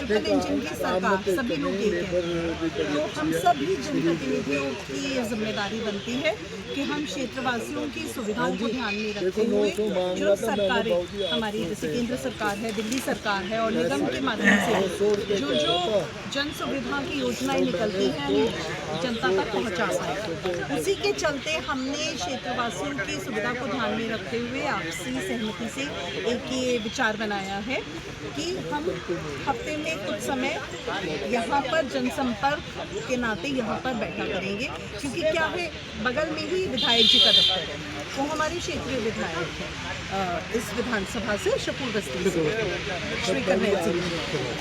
Triple engine की सरकार, सभी लोग एक हैं। तो हम सभी जनप्रतिनिधियों की ये जिम्मेदारी बनती है कि हम क्षेत्रवासियों की सुविधाओं को ध्यान में रखते हुए जो सरकारें हमारी, जैसे केंद्र सरकार है, दिल्ली सरकार है और निगम के माध्यम से जो जन सुविधा की योजनाएं निकलती हैं हम जनता तक पहुंचा पाए। उसी के चलते हमने क्षेत्रवासियों की सुविधा को ध्यान में रखते हुए आपसी सहमति से एक ये विचार बनाया है कि हम हफ्ते में कुछ समय यहाँ पर जनसंपर्क के नाते यहाँ पर बैठा करेंगे, क्योंकि क्या है, बगल में ही विधायक जी का दफ्तर है, वो हमारे क्षेत्रीय विधायक है इस विधानसभा से, शपूर बस्ती से, श्री कर्नैल सिंह।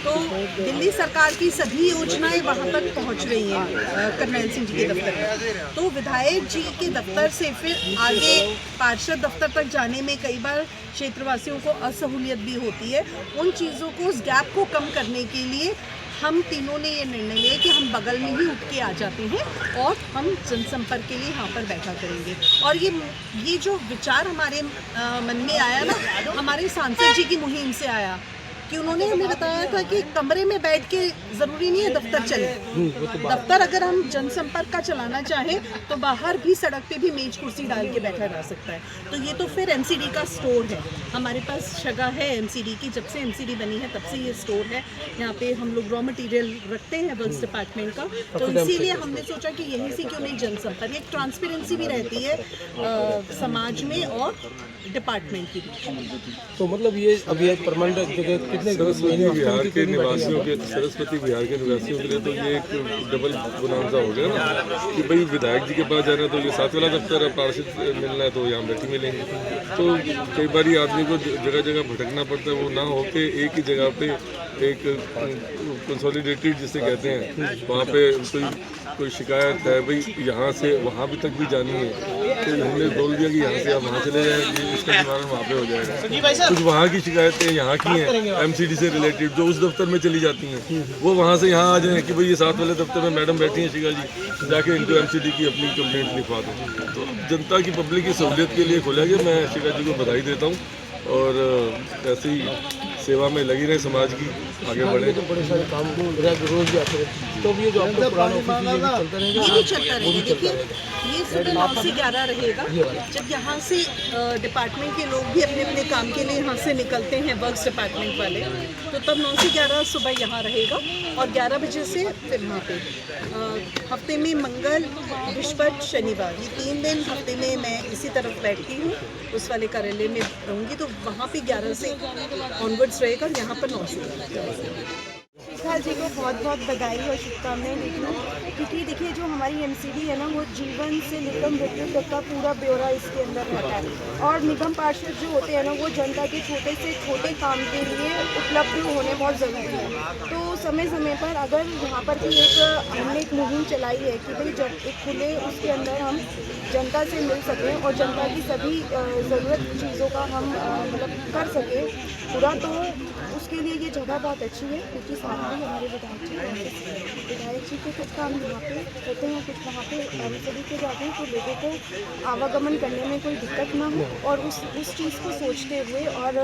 तो दिल्ली सरकार की सभी योजनाएं वहाँ तक पहुँच रही हैं कर्नैल सिंह जी के दफ्तर में। तो विधायक जी के दफ्तर से फिर आगे पार्षद दफ्तर तक जाने में कई बार क्षेत्रवासियों को असहूलियत भी होती है। उन चीज़ों को, उस गैप को कम करने के लिए हम तीनों ने ये निर्णय लिया कि हम बगल में ही उठ के आ जाते हैं और हम जनसंपर्क के लिए यहाँ पर बैठा करेंगे। और ये जो विचार हमारे मन में आया ना, हमारे सांसद जी की मुहिम से आया कि उन्होंने हमें बताया था कि कमरे में बैठ के ज़रूरी नहीं है दफ्तर चले। दफ्तर अगर हम जनसंपर्क का चलाना चाहें तो बाहर भी, सड़क पे भी मेज कुर्सी डाल के बैठा जा सकता है। तो ये तो फिर एमसीडी का स्टोर है, हमारे पास जगह है एमसीडी की, जब से एमसीडी बनी है तब से ये स्टोर है। यहाँ पे हम लोग रॉ मटेरियल रखते हैं वर्क्स डिपार्टमेंट का, तो इसीलिए हमने सोचा कि यहीं से क्यों नहीं जनसंपर्क, एक ट्रांसपेरेंसी भी रहती है समाज में और डिपार्टमेंट की भी। तो मतलब ये अभी एक परमानेंट जगह कितने बिहार के निवासियों के, सरस्वती बिहार के निवासियों के लिए तो ये एक डबल बोनांजा हो गया ना कि भाई विधायक जी के पास जाना है तो ये 7 वाला दफ्तर है, पार्षद मिलना है तो यहाँ बैठी मिलेंगे। तो कई बार आदमी को जगह जगह भटकना पड़ता है, वो ना होके एक ही जगह पे एक कंसोलिडेटेड जिसे कहते हैं, वहाँ पे कोई शिकायत है भाई यहाँ से वहाँ भी तक भी जानी है, तो हमने बोल दिया कि यहाँ से आप वहाँ चले जाएंगे, इसका निवारण वहाँ पे हो जाएगा। कुछ वहाँ की शिकायतें यहाँ की हैं एमसीडी से रिलेटेड, जो उस दफ्तर में चली जाती हैं, वो वहाँ से यहाँ आ जाएँ कि भाई ये 7 वाले दफ्तर में मैडम बैठी हैं शिका जी, जाके इनको एमसीडी की अपनी कंप्लेंट लिखवा दें। तो जनता की, पब्लिक की सहूलियत के लिए खोला गया। मैं शिका जी को बधाई देता हूँ और ऐसे ही सेवा में लगी रहे, समाज की आगे बढ़े। तो बड़े सारे काम रोज भी आते हैं, तो ये जो आपका पुराना ऑफिस है ये भी चलता रहेगा। देखिए, ये सुबह 9 से 11 रहेगा। जब यहाँ से डिपार्टमेंट के लोग भी अपने अपने काम के लिए यहाँ से निकलते हैं, वर्क्स डिपार्टमेंट वाले, तो तब 9 से 11 सुबह यहाँ रहेगा और 11 बजे से फिर वहाँ पे हफ्ते में मंगल, बृहस्पति, शनिवार, ये 3 दिन हफ्ते में मैं इसी तरफ बैठती हूँ, उस वाले कार्यालय में रहूँगी, तो वहाँ पे 11 से ऑनवर्ड्स रहेगा, यहाँ पर 9 से। शिखा जी को बहुत बहुत बधाई और शुभकामनाएं देती हूँ, क्योंकि देखिए जो हमारी एमसीडी है ना, वो जीवन से लेकर मृत्यु तक का पूरा ब्यौरा इसके अंदर रहता है। और निगम पार्षद जो होते हैं ना, वो जनता के छोटे से छोटे काम के लिए उपलब्ध होने बहुत ज़रूरी है। तो समय समय पर अगर यहाँ पर भी हमने एक मुहिम चलाई है कि भाई जब एक खुले उसके अंदर हम जनता से मिल सकें और जनता की सभी ज़रूरत चीज़ों का हम मतलब कर सकें पूरा, तो उसके लिए ये जगह बहुत अच्छी है। क्योंकि साथ में हमारे विधायक जी के कुछ काम यहाँ पे होते हैं, कुछ वहाँ पे एमसीडी के जाते हैं, तो लोगों को आवागमन करने में कोई दिक्कत ना हो। और उस चीज़ को सोचते हुए और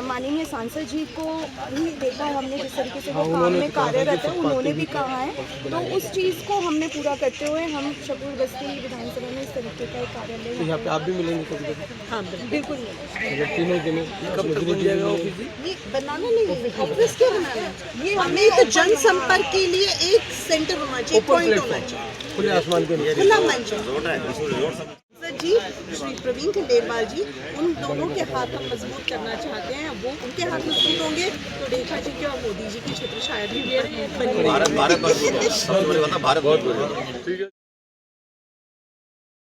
माननीय सांसद जी को भी देखा है हमने, जिस तरीके से वो काम में कार्यरत है, उन्होंने भी कहा है, तो उस चीज़ को हमने पूरा करते हुए हम शपूर बस्ती विधानसभा में इस तरीके का एक कार्यालय यहाँ पे आप भी मिलेंगे कभी? हाँ बिल्कुल। तीनों दिन ये बनाना नहीं है, ऑफिस क्या बनाना है, ये हमें तो जनसंपर्क के लिए एक सेंटर होना चाहिए, पॉइंट होना चाहिए, खुले आसमान के नीचे, खुला मंच। सर जी, श्री प्रवीण खंडेलवाल जी, उन दोनों के हाथ हम मजबूत करना चाहते हैं। वो उनके हाथ मजबूत होंगे तो रेखा जी के और मोदी जी की छत्र छाया भी बनी रहेगी। भारत बहुत